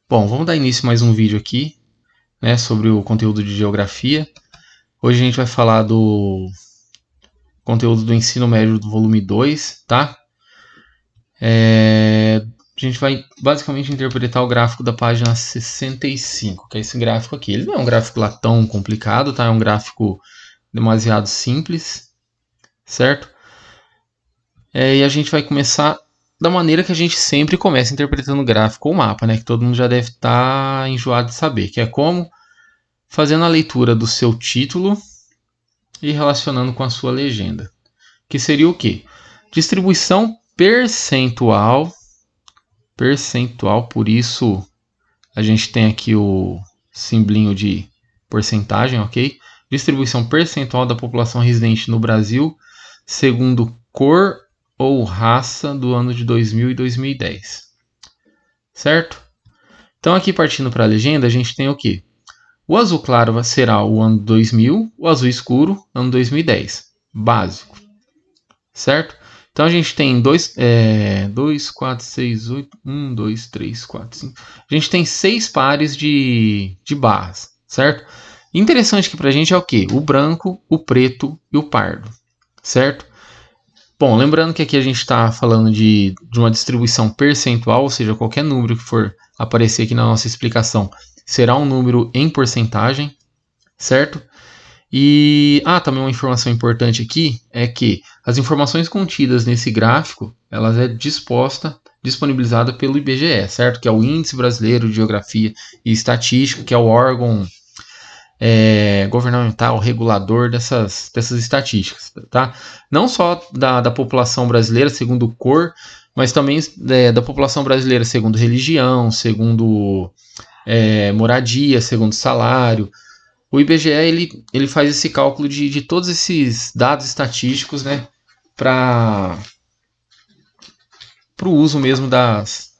Bom, vamos dar início a mais um vídeo aqui, né, sobre o conteúdo de geografia. Hoje a gente vai falar do conteúdo do ensino médio do volume 2, tá? A gente vai basicamente interpretar o gráfico da página 65, que é esse gráfico aqui. Ele não é um gráfico lá tão complicado, tá? É um gráfico demasiado simples, certo? E a gente vai começar da maneira que a gente sempre começa interpretando o gráfico ou mapa, né? Que todo mundo já deve estar enjoado de saber, que é como fazendo a leitura do seu título e relacionando com a sua legenda. Que seria o quê? Distribuição percentual, por isso a gente tem aqui o simbolinho de porcentagem, ok? Distribuição percentual da população residente no Brasil, segundo cor ou raça do ano de 2000 e 2010. Certo? Então aqui partindo para a legenda, a gente tem o quê? O azul claro será o ano 2000, o azul escuro, ano 2010. Básico. Certo? Então a gente tem 2, 4, 6, 8, 1, 2, 3, 4, 5. A gente tem 6 pares de barras, certo? Interessante aqui pra gente é o quê? O branco, o preto e o pardo, certo? Bom, lembrando que aqui a gente está falando de uma distribuição percentual, ou seja, qualquer número que for aparecer aqui na nossa explicação será um número em porcentagem, certo? E também uma informação importante aqui é que as informações contidas nesse gráfico, elas é disponibilizada pelo IBGE, certo? Que é o Índice Brasileiro de Geografia e Estatística, que é o órgão governamental, regulador dessas estatísticas, tá? Não só da população brasileira segundo cor, mas também da população brasileira segundo religião, segundo moradia, segundo salário. O IBGE ele faz esse cálculo de todos esses dados estatísticos, né, para o uso mesmo das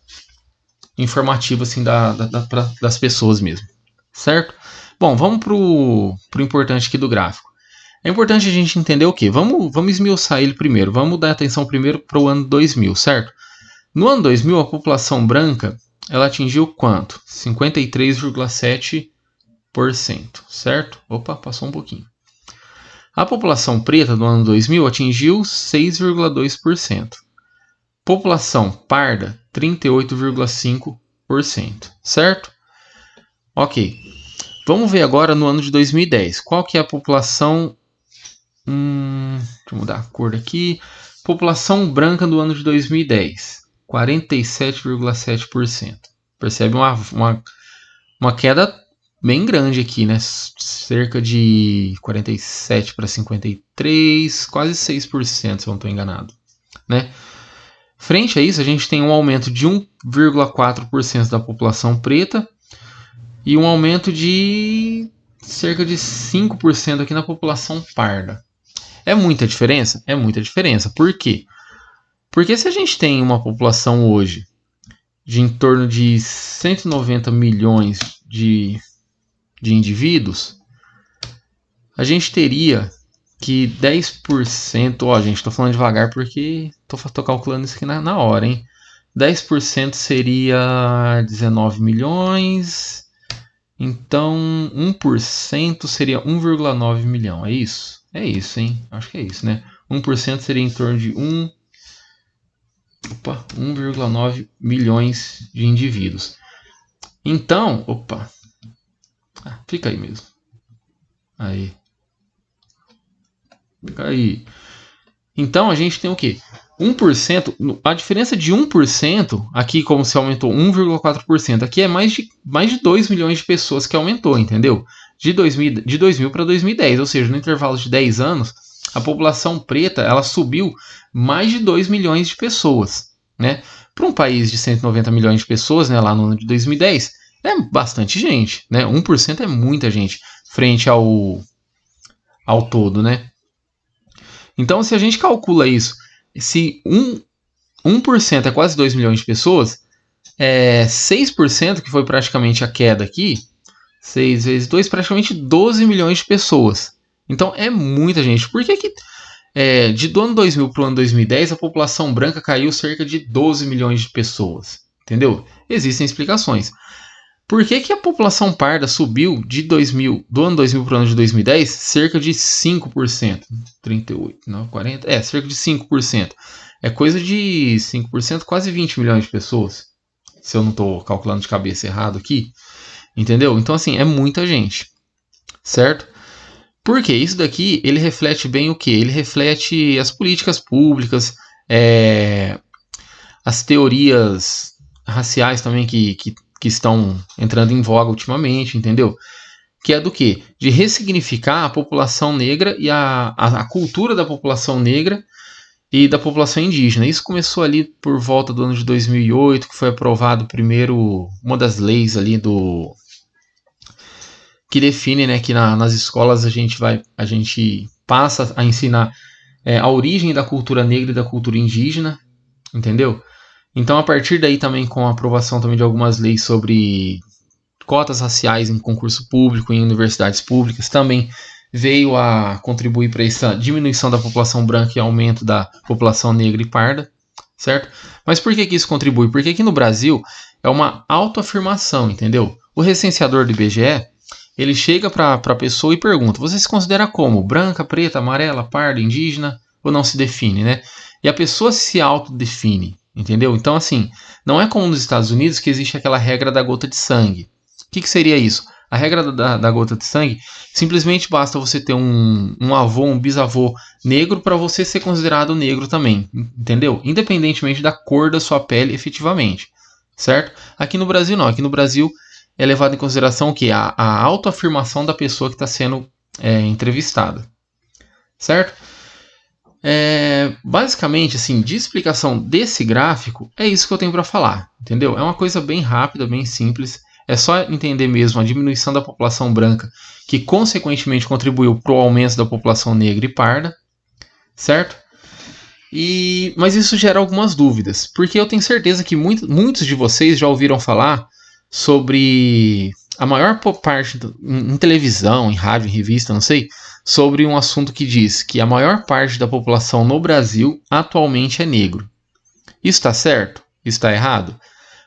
informativas assim, das pessoas mesmo, certo? Bom, vamos para o importante aqui do gráfico. É importante a gente entender o quê? Vamos esmiuçar ele primeiro. Vamos dar atenção primeiro para o ano 2000, certo? No ano 2000, a população branca ela atingiu quanto? 53,7%, certo? Opa, passou um pouquinho. A população preta do ano 2000 atingiu 6,2%. População parda, 38,5%, certo? Ok. Vamos ver agora no ano de 2010. Qual que é a população... deixa eu mudar a cor aqui. População branca do ano de 2010. 47,7%. Percebe uma queda bem grande aqui, né? Cerca de 47 para 53, quase 6%, se eu não estou enganado, né? Frente a isso, a gente tem um aumento de 1,4% da população preta e um aumento de cerca de 5% aqui na população parda. É muita diferença? É muita diferença. Por quê? Porque se a gente tem uma população hoje de em torno de 190 milhões de indivíduos, a gente teria que 10%, gente, estou falando devagar porque estou calculando isso aqui na hora, hein? 10% seria 19 milhões, então 1% seria 1,9 milhão, é isso? É isso, hein? Acho que é isso, né? 1% seria em torno de 1,9 milhões de indivíduos. Então, fica aí mesmo. Aí. Fica aí. Então a gente tem o quê? 1%, a diferença de 1%, aqui como se aumentou 1,4%, aqui é mais de 2 milhões de pessoas que aumentou, entendeu? De 2000 para 2010, ou seja, no intervalo de 10 anos, a população preta ela subiu mais de 2 milhões de pessoas, né? Para um país de 190 milhões de pessoas, né, lá no ano de 2010, é bastante gente, né? 1% é muita gente frente ao todo, né? Então, se a gente calcula isso, se 1% é quase 2 milhões de pessoas, 6%, que foi praticamente a queda aqui, 6 vezes 2, praticamente 12 milhões de pessoas. Então, é muita gente. Por que do ano 2000 para o ano 2010, a população branca caiu cerca de 12 milhões de pessoas? Entendeu? Existem explicações. Por que que a população parda subiu do ano 2000 para o ano de 2010 cerca de 5%? 38, não, 40, cerca de 5%. É coisa de 5%, quase 20 milhões de pessoas. Se eu não estou calculando de cabeça errado aqui. Entendeu? Então, assim, é muita gente. Certo? Porque isso daqui, ele reflete bem o quê? Ele reflete as políticas públicas, as teorias raciais também que estão entrando em voga ultimamente, entendeu? Que é do quê? De ressignificar a população negra e a cultura da população negra e da população indígena. Isso começou ali por volta do ano de 2008, que foi aprovado primeiro uma das leis ali que define, né, que nas escolas a gente passa a ensinar a origem da cultura negra e da cultura indígena, entendeu? Então, a partir daí também com a aprovação também de algumas leis sobre cotas raciais em concurso público, em universidades públicas, também veio a contribuir para essa diminuição da população branca e aumento da população negra e parda, certo? Mas por que isso contribui? Porque aqui no Brasil é uma autoafirmação, entendeu? O recenseador do IBGE, ele chega para a pessoa e pergunta: você se considera como? Branca, preta, amarela, parda, indígena? Ou não se define, né? E a pessoa se autodefine, entendeu? Então, assim, não é como nos Estados Unidos que existe aquela regra da gota de sangue. O que seria isso? A regra da gota de sangue, simplesmente basta você ter um avô, um bisavô negro para você ser considerado negro também, entendeu? Independentemente da cor da sua pele efetivamente, certo? Aqui no Brasil não, aqui no Brasil é levado em consideração o quê? A autoafirmação da pessoa que está sendo entrevistada, certo? Basicamente, assim, de explicação desse gráfico, é isso que eu tenho para falar, entendeu? É uma coisa bem rápida, bem simples. É só entender mesmo a diminuição da população branca, que consequentemente contribuiu para o aumento da população negra e parda, certo? Mas isso gera algumas dúvidas, porque eu tenho certeza que muitos de vocês já ouviram falar sobre a maior parte em televisão, em rádio, em revista, não sei, sobre um assunto que diz que a maior parte da população no Brasil atualmente é negro. Isso está certo? Isso está errado?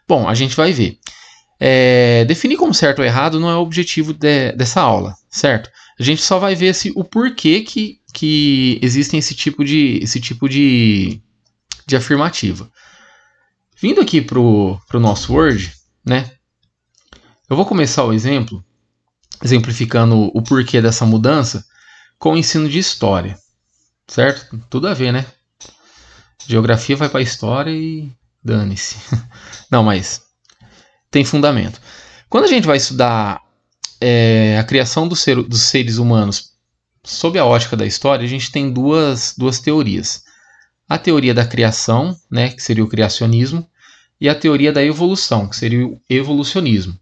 Bom, a gente vai ver. Definir como certo ou errado não é o objetivo dessa aula, certo? A gente só vai ver o porquê que existem esse tipo de afirmativa. Vindo aqui pro nosso Word, né? Eu vou começar o exemplificando o porquê dessa mudança com o ensino de história, certo? Tudo a ver, né? Geografia vai para a história e dane-se. Não, mas tem fundamento. Quando a gente vai estudar a criação dos seres humanos sob a ótica da história, a gente tem duas teorias. A teoria da criação, né, que seria o criacionismo, e a teoria da evolução, que seria o evolucionismo.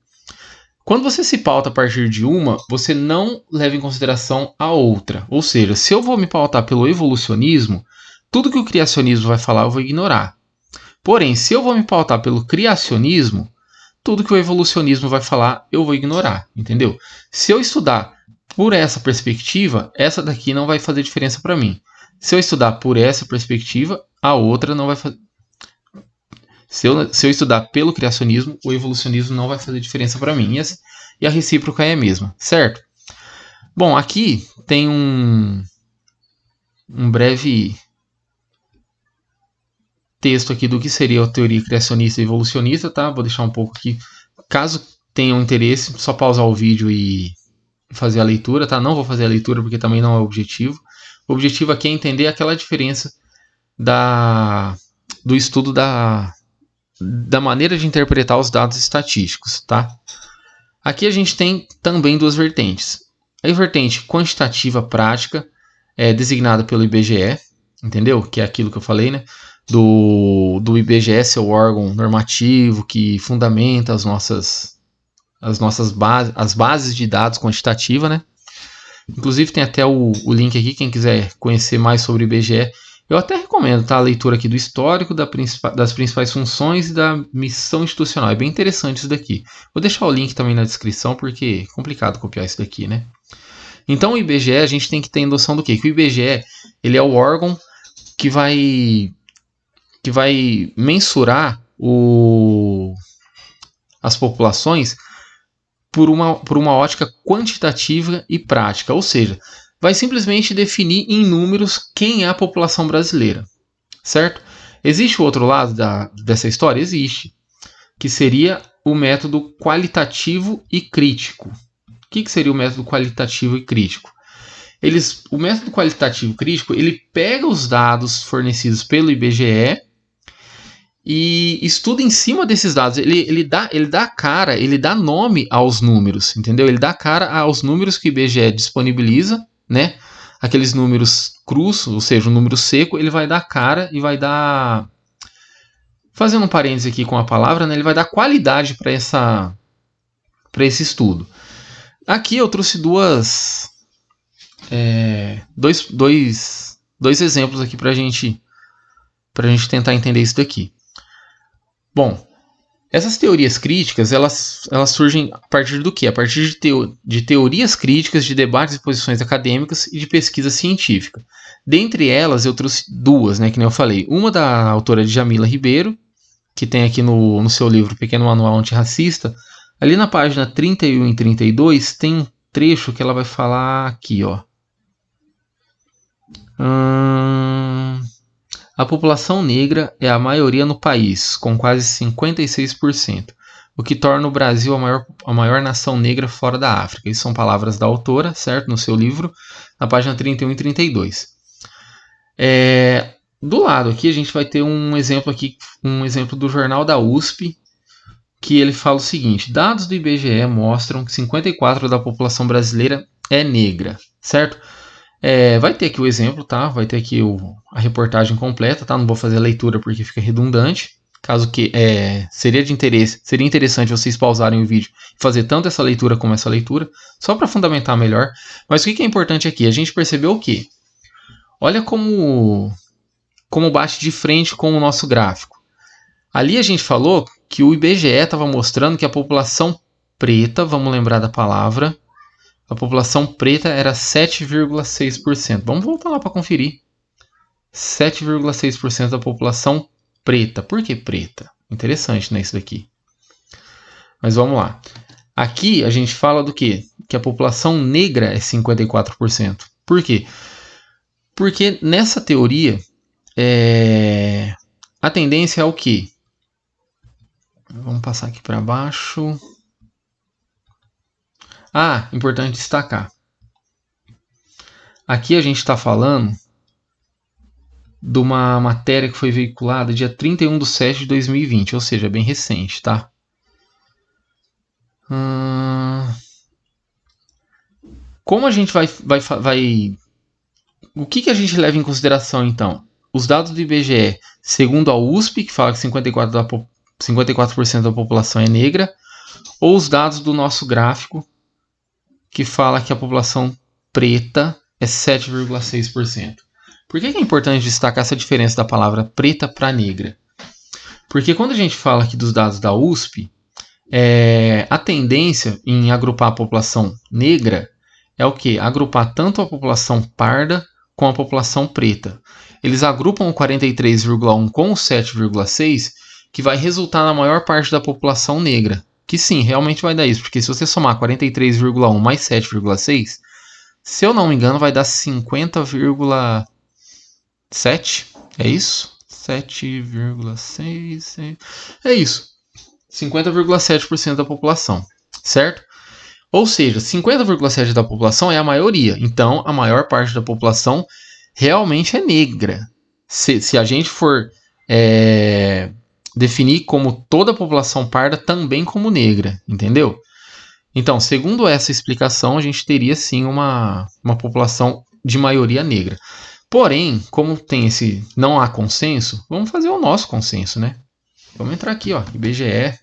Quando você se pauta a partir de uma, você não leva em consideração a outra. Ou seja, se eu vou me pautar pelo evolucionismo, tudo que o criacionismo vai falar eu vou ignorar. Porém, se eu vou me pautar pelo criacionismo, tudo que o evolucionismo vai falar eu vou ignorar, entendeu? Se eu estudar por essa perspectiva, essa daqui não vai fazer diferença para mim. Se eu estudar por essa perspectiva, a outra não vai fazer. Se eu estudar pelo criacionismo, o evolucionismo não vai fazer diferença para mim. E a recíproca é a mesma, certo? Bom, aqui tem um breve texto aqui do que seria a teoria criacionista e evolucionista, tá? Vou deixar um pouco aqui. Caso tenham interesse, só pausar o vídeo e fazer a leitura, tá? Não vou fazer a leitura porque também não é o objetivo. O objetivo aqui é entender aquela diferença do estudo da maneira de interpretar os dados estatísticos, tá? Aqui a gente tem também duas vertentes. A vertente quantitativa prática, designada pelo IBGE, entendeu? Que é aquilo que eu falei, né? Do IBGE ser o órgão normativo que fundamenta as nossas bases, as bases de dados quantitativa, né? Inclusive tem até o link aqui, quem quiser conhecer mais sobre o IBGE. Eu até recomendo, tá? A leitura aqui do histórico, das principais funções e da missão institucional. É bem interessante isso daqui. Vou deixar o link também na descrição, porque é complicado copiar isso daqui, né? Então o IBGE, a gente tem que ter noção do quê? Que o IBGE, ele é o órgão que vai mensurar as populações por uma ótica quantitativa e prática, ou seja, vai simplesmente definir em números quem é a população brasileira, certo? Existe o outro lado dessa história? Existe, que seria o método qualitativo e crítico. O que seria o método qualitativo e crítico? O método qualitativo crítico, ele pega os dados fornecidos pelo IBGE e estuda em cima desses dados. Ele dá cara, ele dá nome aos números, entendeu? Ele dá cara aos números que o IBGE disponibiliza, né? Aqueles números crus, ou seja, um número seco, ele vai dar cara e vai dar... Fazendo um parênteses aqui com a palavra, né? Ele vai dar qualidade para esse estudo. Aqui eu trouxe dois exemplos aqui para a gente tentar entender isso daqui. Bom, essas teorias críticas, elas surgem a partir do quê? A partir de teorias críticas, de debates e posições acadêmicas e de pesquisa científica. Dentre elas, eu trouxe duas, né, que nem eu falei. Uma da autora Djamila Ribeiro, que tem aqui no seu livro Pequeno Manual Antirracista. Ali na página 31 e 32 tem um trecho que ela vai falar aqui, ó. A população negra é a maioria no país, com quase 56%, o que torna o Brasil a maior nação negra fora da África. Isso são palavras da autora, certo? No seu livro, na página 31 e 32. Do lado aqui a gente vai ter um exemplo do jornal da USP, que ele fala o seguinte: dados do IBGE mostram que 54% da população brasileira é negra, certo? Vai ter aqui o exemplo, tá? Vai ter aqui a reportagem completa, tá? Não vou fazer a leitura porque fica redundante. Caso que seria interessante vocês pausarem o vídeo e fazer tanto essa leitura como essa leitura, só para fundamentar melhor. Mas o que é importante aqui? A gente percebeu o quê? Olha como bate de frente com o nosso gráfico. Ali a gente falou que o IBGE estava mostrando que a população preta, vamos lembrar da palavra, a população preta era 7,6%. Vamos voltar lá para conferir. 7,6% da população preta. Por que preta? Interessante, né, isso daqui. Mas vamos lá. Aqui a gente fala do quê? Que a população negra é 54%. Por quê? Porque nessa teoria, a tendência é o quê? Vamos passar aqui para baixo. Importante destacar. Aqui a gente está falando de uma matéria que foi veiculada dia 31/7/2020, ou seja, bem recente, tá? Como a gente vai... O que a gente leva em consideração, então? Os dados do IBGE, segundo a USP, que fala que 54% da população é negra, ou os dados do nosso gráfico, que fala que a população preta é 7,6%. Por que é importante destacar essa diferença da palavra preta para negra? Porque quando a gente fala aqui dos dados da USP, a tendência em agrupar a população negra é o quê? Agrupar tanto a população parda com a população preta. Eles agrupam o 43,1 com o 7,6, que vai resultar na maior parte da população negra. Que sim, realmente vai dar isso, porque se você somar 43,1 mais 7,6, se eu não me engano, vai dar 50,7. É isso? 7,6. É isso. 50,7% da população, certo? Ou seja, 50,7% da população é a maioria. Então, a maior parte da população realmente é negra. Se a gente for definir como toda a população parda também como negra, entendeu? Então, segundo essa explicação, a gente teria sim uma população de maioria negra. Porém, como não há consenso, vamos fazer o nosso consenso, né? Vamos entrar aqui, ó, ibge.gov.br.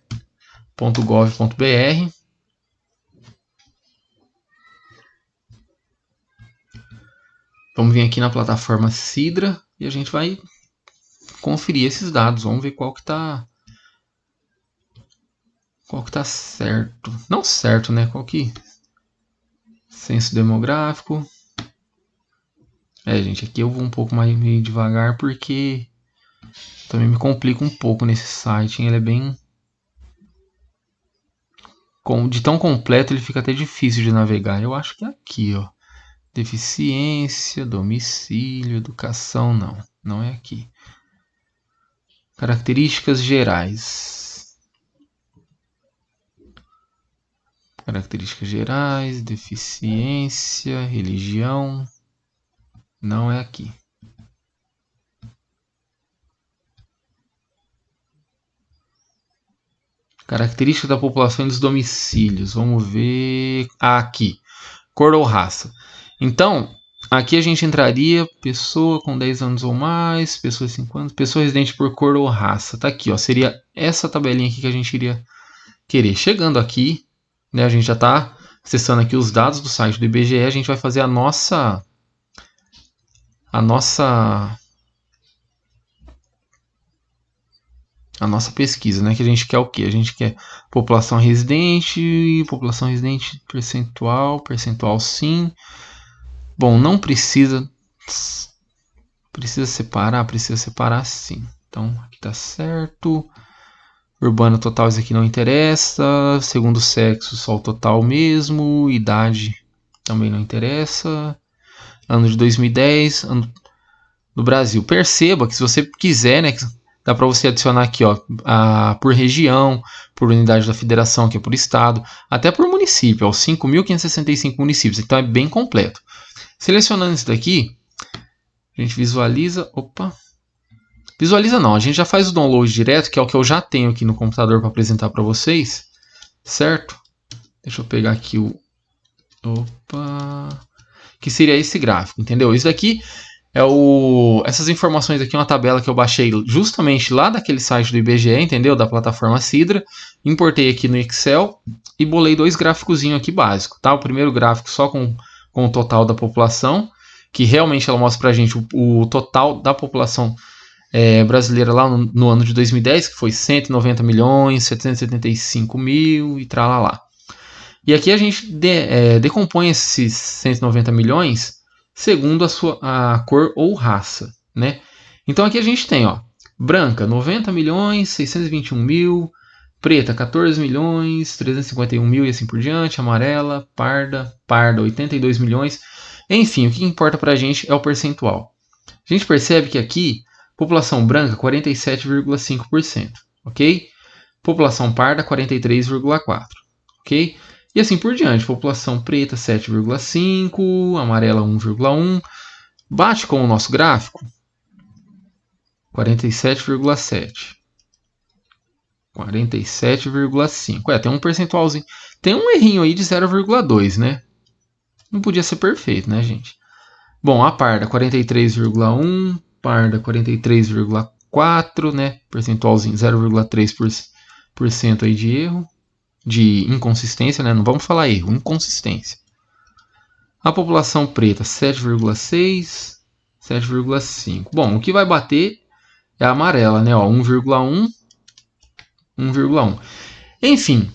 Vamos vir aqui na plataforma Sidra e a gente vai conferir esses dados. Vamos ver qual que tá certo. Não certo, né? Censo demográfico. Gente, aqui eu vou um pouco meio devagar porque também me complica um pouco nesse site, hein? Ele é bem de tão completo ele fica até difícil de navegar. Eu acho que é aqui, ó. Deficiência, domicílio, educação, não é aqui. Características gerais. Características gerais, deficiência, religião, não é aqui. Característica da população e dos domicílios. Vamos ver. Aqui. Cor ou raça. Então, aqui a gente entraria pessoa com 10 anos ou mais, pessoa de 5 anos, pessoa residente por cor ou raça. Tá aqui, ó. Seria essa tabelinha aqui que a gente iria querer. Chegando aqui, né, a gente já está acessando aqui os dados do site do IBGE. A gente vai fazer a nossa pesquisa, né? Que a gente quer o quê? A gente quer população residente percentual sim. Bom, não precisa separar sim. Então, aqui tá certo. Urbano total, isso aqui não interessa. Segundo sexo, só o total mesmo. Idade também não interessa. Ano de 2010, ano do Brasil. Perceba que se você quiser, né, dá para você adicionar aqui, ó, por região, por unidade da federação, que é por estado, até por município, ó, 5.565 municípios. Então é bem completo. Selecionando isso daqui, a gente visualiza. Visualiza não, a gente já faz o download direto, que é o que eu já tenho aqui no computador para apresentar para vocês, certo? Deixa eu pegar aqui que seria esse gráfico, entendeu? Isso daqui é essas informações aqui é uma tabela que eu baixei justamente lá daquele site do IBGE, entendeu? Da plataforma Sidra. Importei aqui no Excel e bolei 2 gráficozinhos aqui básicos, tá? O primeiro gráfico só com o total da população, que realmente ela mostra pra gente o total da população brasileira lá no ano de 2010, que foi 190 milhões, 775 mil e tralalá. E aqui a gente decompõe esses 190 milhões segundo a cor ou raça, né? Então aqui a gente tem, ó, branca 90 milhões 621 mil, preta 14 milhões 351 mil e assim por diante, amarela, parda 82 milhões. Enfim, o que importa pra gente é o percentual. A gente percebe que aqui população branca 47,5%, ok? População parda 43,4%, ok? E assim por diante, população preta 7,5%, amarela 1,1%. Bate com o nosso gráfico? 47,7%. 47,5%. Tem um percentualzinho. Tem um errinho aí de 0,2%, né? Não podia ser perfeito, né, gente? Bom, a parda 43,1%, parda 43,4%, né? Percentualzinho 0,3% aí de erro. De inconsistência, né? Não vamos falar erro, inconsistência. A população preta 7,6, 7,5. Bom, o que vai bater é a amarela, né? 1,1, 1,1. Enfim,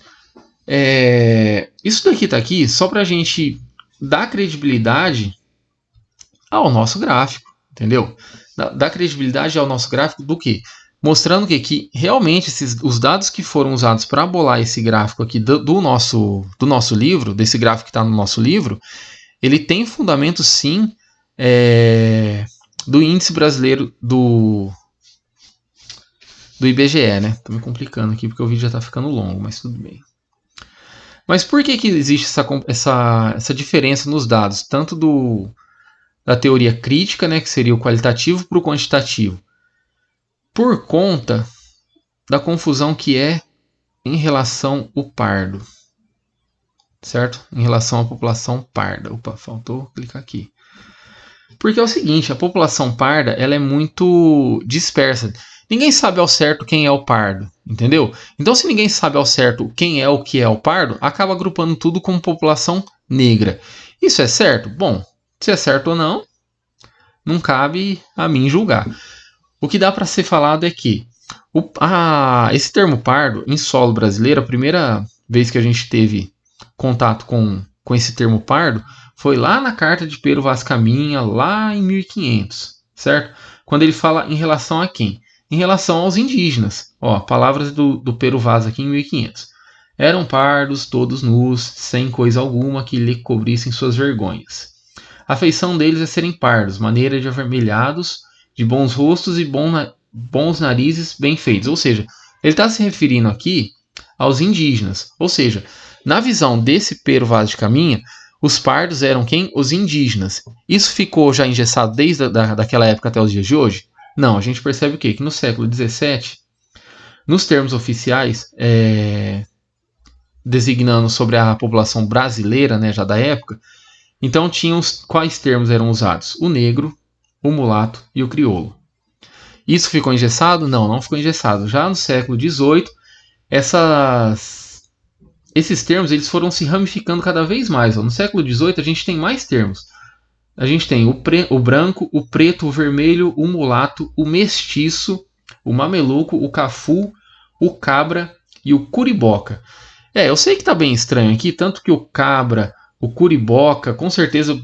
isso daqui tá aqui só pra gente dar credibilidade ao nosso gráfico, entendeu? Dar credibilidade ao nosso gráfico do quê? Mostrando que realmente os dados que foram usados para bolar esse gráfico aqui do nosso livro, desse gráfico que está no nosso livro, ele tem fundamento sim do índice brasileiro do IBGE, né? Tô me complicando aqui porque o vídeo já está ficando longo, mas tudo bem. Mas por que existe essa diferença nos dados, tanto da teoria crítica, né, que seria o qualitativo, para o quantitativo? Por conta da confusão que é em relação ao pardo, certo? Em relação à população parda. Opa, faltou clicar aqui. Porque é o seguinte, a população parda ela é muito dispersa. Ninguém sabe ao certo quem é o pardo, entendeu? Então, se ninguém sabe ao certo quem é o que é o pardo, acaba agrupando tudo como população negra. Isso é certo? Bom, se é certo ou não, não cabe a mim julgar. O que dá para ser falado é que esse termo pardo, em solo brasileiro, a primeira vez que a gente teve contato com esse termo pardo foi lá na carta de Pero Vaz Caminha, lá em 1500, certo? Quando ele fala em relação a quem? Em relação aos indígenas. Ó, palavras do Pero Vaz aqui em 1500. Eram pardos, todos nus, sem coisa alguma que lhe cobrissem suas vergonhas. A feição deles é serem pardos, maneira de avermelhados, de bons rostos e bons narizes bem feitos. Ou seja, ele está se referindo aqui aos indígenas. Ou seja, na visão desse Pero Vaz de Caminha, os pardos eram quem? Os indígenas. Isso ficou já engessado desde daquela época até os dias de hoje? Não, a gente percebe o quê? Que no século XVII, nos termos oficiais, designando sobre a população brasileira, né, já da época, então tinham quais termos eram usados? O negro, o mulato e o crioulo. Isso ficou engessado? Não, não ficou engessado. Já no século XVIII, esses termos eles foram se ramificando cada vez mais. No século XVIII a gente tem mais termos. A gente tem o branco, o preto, o vermelho, o mulato, o mestiço, o mameluco, o cafu, o cabra e o curiboca. Eu sei que tá bem estranho aqui, tanto que o cabra, o curiboca, com certeza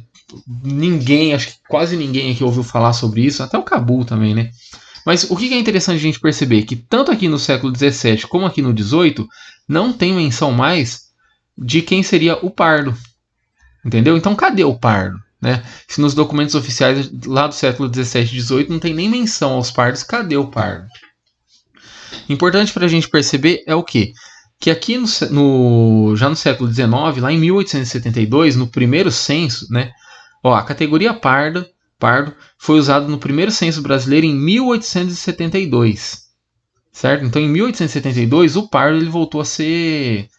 ninguém, acho que quase ninguém aqui ouviu falar sobre isso, até o Cabu também, né? Mas o que é interessante a gente perceber? Que tanto aqui no século XVII como aqui no XVIII, não tem menção mais de quem seria o pardo. Entendeu? Então cadê o pardo? Né? Se nos documentos oficiais lá do século XVII e XVIII não tem nem menção aos pardos, cadê o pardo? Importante para a gente perceber é o quê? Que aqui já no século XIX, lá em 1872, no primeiro censo, né, a categoria pardo foi usado no primeiro censo brasileiro em 1872, certo? Então, em 1872, o pardo ele voltou a ser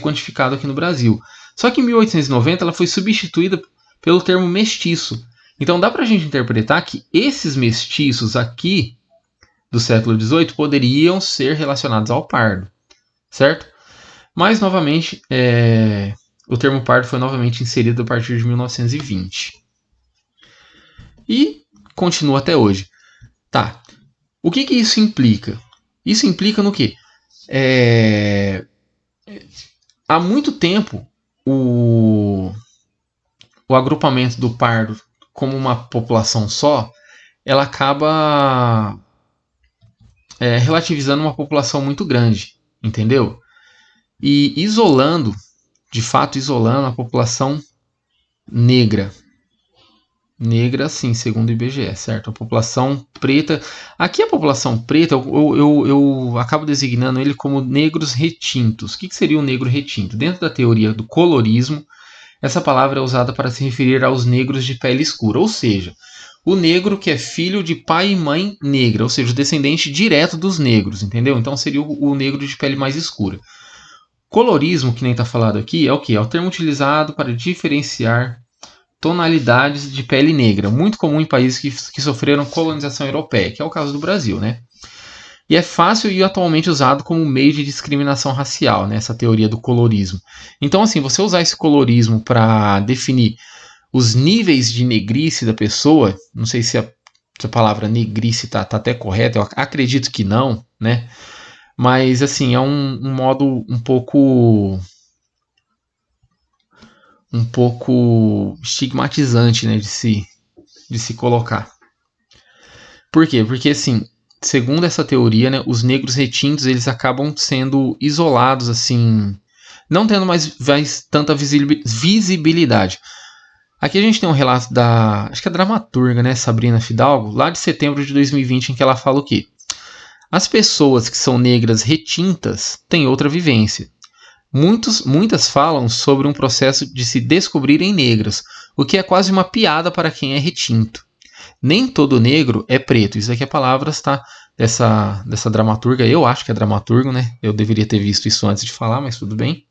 quantificado aqui no Brasil. Só que em 1890 ela foi substituída pelo termo mestiço. Então, dá para a gente interpretar que esses mestiços aqui do século XVIII poderiam ser relacionados ao pardo, certo? Mas, novamente, o termo pardo foi novamente inserido a partir de 1920. E continua até hoje. Tá. O que isso implica? Isso implica no quê? Há muito tempo, o agrupamento do pardo como uma população só, ela acaba relativizando uma população muito grande, entendeu? E isolando, de fato isolando a população negra. Negra, sim, segundo o IBGE, certo? A população preta. Aqui a população preta, eu acabo designando ele como negros retintos. O que seria o negro retinto? Dentro da teoria do colorismo, essa palavra é usada para se referir aos negros de pele escura, ou seja, o negro que é filho de pai e mãe negra, ou seja, o descendente direto dos negros, entendeu? Então seria o negro de pele mais escura. Colorismo, que nem está falado aqui, é o que? É o termo utilizado para diferenciar tonalidades de pele negra, muito comum em países que sofreram colonização europeia, que é o caso do Brasil, né? E é fácil e atualmente usado como meio de discriminação racial, né? Essa teoria do colorismo. Então, assim, você usar esse colorismo para definir os níveis de negrice da pessoa, não sei se a palavra negrice tá até correta, eu acredito que não, né? Mas, assim, é um modo um pouco estigmatizante, né, de se colocar. Por quê? Porque, assim, segundo essa teoria, né, os negros retintos, eles acabam sendo isolados, assim, não tendo mais tanta visibilidade. Aqui a gente tem um relato acho que é dramaturga, né, Sabrina Fidalgo, lá de setembro de 2020, em que ela fala o quê? As pessoas que são negras retintas têm outra vivência. Muitas falam sobre um processo de se descobrirem negras, o que é quase uma piada para quem é retinto. Nem todo negro é preto. Isso aqui é palavras, tá? Dessa dramaturga. Eu acho que é dramaturgo, né? Eu deveria ter visto isso antes de falar, mas tudo bem.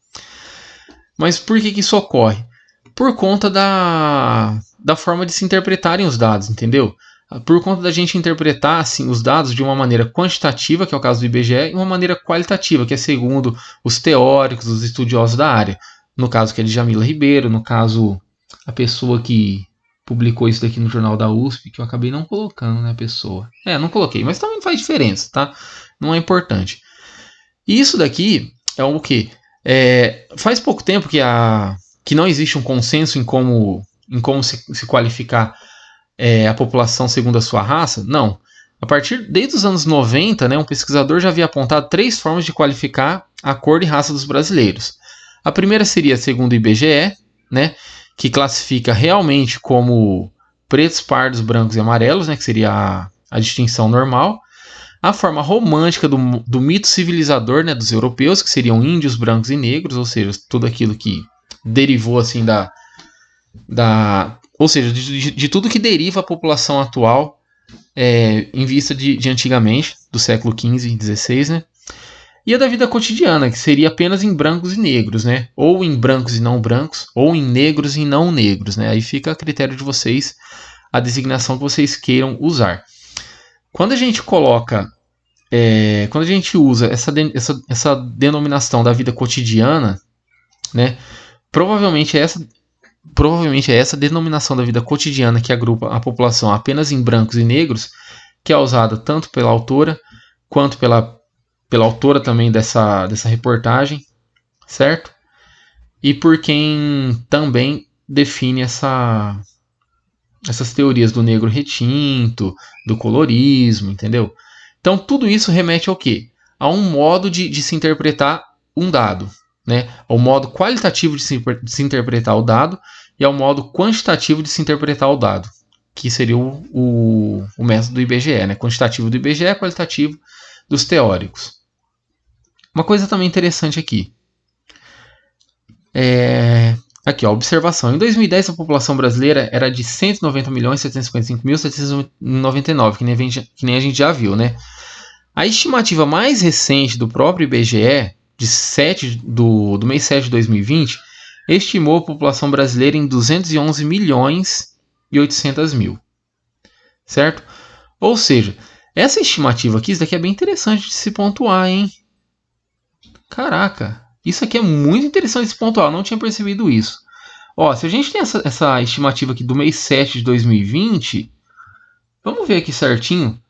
Mas por que isso ocorre? Por conta da forma de se interpretarem os dados, entendeu? Por conta da gente interpretar assim, os dados de uma maneira quantitativa, que é o caso do IBGE, e uma maneira qualitativa, que é segundo os teóricos, os estudiosos da área. No caso que é de Jamila Ribeiro, no caso a pessoa que publicou isso daqui no jornal da USP, que eu acabei não colocando, né, a pessoa. Não coloquei, mas também faz diferença, tá? Não é importante. E isso daqui é o quê? Faz pouco tempo que não existe um consenso em como se qualificar a população segundo a sua raça? Não. desde os anos 90, né, um pesquisador já havia apontado 3 formas de qualificar a cor e raça dos brasileiros. A primeira seria, segundo o IBGE, né, que classifica realmente como pretos, pardos, brancos e amarelos, né, que seria a distinção normal. A forma romântica do mito civilizador, né, dos europeus, que seriam índios, brancos e negros, ou seja, tudo aquilo que derivou assim ou seja, de tudo que deriva a população atual em vista de antigamente, do século XV e XVI, né? E a da vida cotidiana, que seria apenas em brancos e negros, né? Ou em brancos e não brancos, ou em negros e não negros, né? Aí fica a critério de vocês a designação que vocês queiram usar. Quando a gente coloca, quando a gente usa essa denominação da vida cotidiana, né? Provavelmente é essa denominação da vida cotidiana que agrupa a população apenas em brancos e negros, que é usada tanto pela autora quanto pela autora também dessa reportagem, certo? E por quem também define essas teorias do negro retinto, do colorismo, entendeu? Então tudo isso remete ao quê? A um modo de se interpretar um dado, né? Ao modo qualitativo de se interpretar o dado e ao modo quantitativo de se interpretar o dado, que seria o método do IBGE, né? Quantitativo do IBGE, qualitativo dos teóricos. Uma coisa também interessante aqui. Aqui, ó, observação. Em 2010, a população brasileira era de 190.755.799, que nem a gente já viu, né? A estimativa mais recente do próprio IBGE, do mês 7 de 2020, estimou a população brasileira em 211.800.000. Certo? Ou seja, essa estimativa aqui, isso daqui é bem interessante de se pontuar, hein? Caraca, isso aqui é muito interessante de se pontuar, eu não tinha percebido isso. Ó, se a gente tem essa estimativa aqui do mês 7 de 2020, vamos ver aqui certinho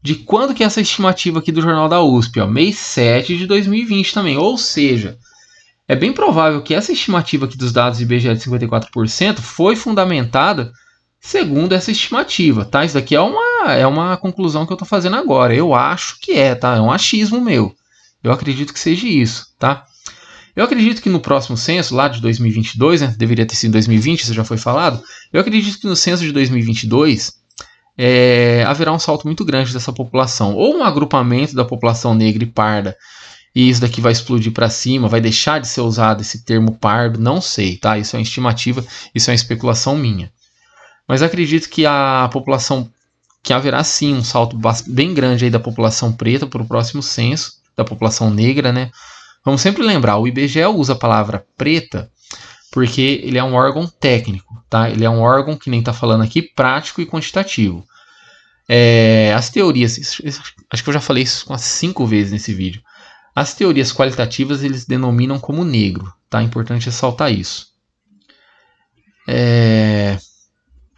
de quando que é essa estimativa aqui do Jornal da USP, ó, mês 7 de 2020 também. Ou seja, é bem provável que essa estimativa aqui dos dados do IBGE de 54% foi fundamentada segundo essa estimativa, tá? Isso daqui é uma conclusão que eu estou fazendo agora. Eu acho que tá? É um achismo meu. Eu acredito que seja isso, tá? Eu acredito que no próximo censo, lá de 2022, né? Deveria ter sido 2020, isso já foi falado. Eu acredito que no censo de 2022 haverá um salto muito grande dessa população. Ou um agrupamento da população negra e parda, e isso daqui vai explodir para cima, vai deixar de ser usado esse termo pardo, não sei, tá? Isso é uma estimativa, isso é uma especulação minha. Mas acredito que que haverá sim um salto bem grande aí da população preta para o próximo censo, da população negra, né? Vamos sempre lembrar, o IBGE usa a palavra preta porque ele é um órgão técnico, tá? Ele é um órgão, que nem está falando aqui, prático e quantitativo. As teorias, acho que eu já falei isso umas 5 vezes nesse vídeo. As teorias qualitativas eles denominam como negro, tá? É importante ressaltar isso.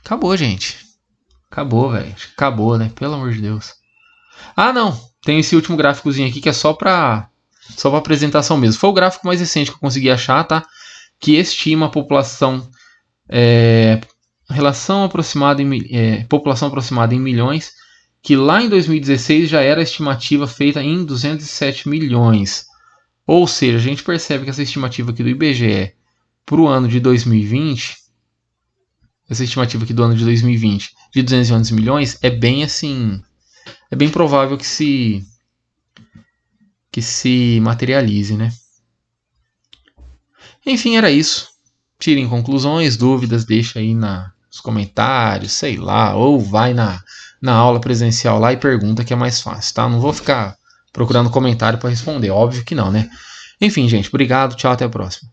Acabou, gente. Acabou, velho. Acabou, né? Pelo amor de Deus. Ah, não. Tem esse último gráficozinho aqui que é só para apresentação mesmo. Foi o gráfico mais recente que eu consegui achar, tá? Que estima a população população aproximada em milhões, que lá em 2016 já era a estimativa feita em 207 milhões. Ou seja, a gente percebe que essa estimativa aqui do IBGE para o ano de 2020, essa estimativa aqui do ano de 2020 de 211 milhões é bem assim, é bem provável que se materialize, né? Enfim, era isso. Tirem conclusões, dúvidas, deixa aí nos comentários, sei lá, ou vai na aula presencial lá e pergunta, que é mais fácil, tá? Não vou ficar procurando comentário para responder, óbvio que não, né? Enfim, gente, obrigado, tchau, até a próxima.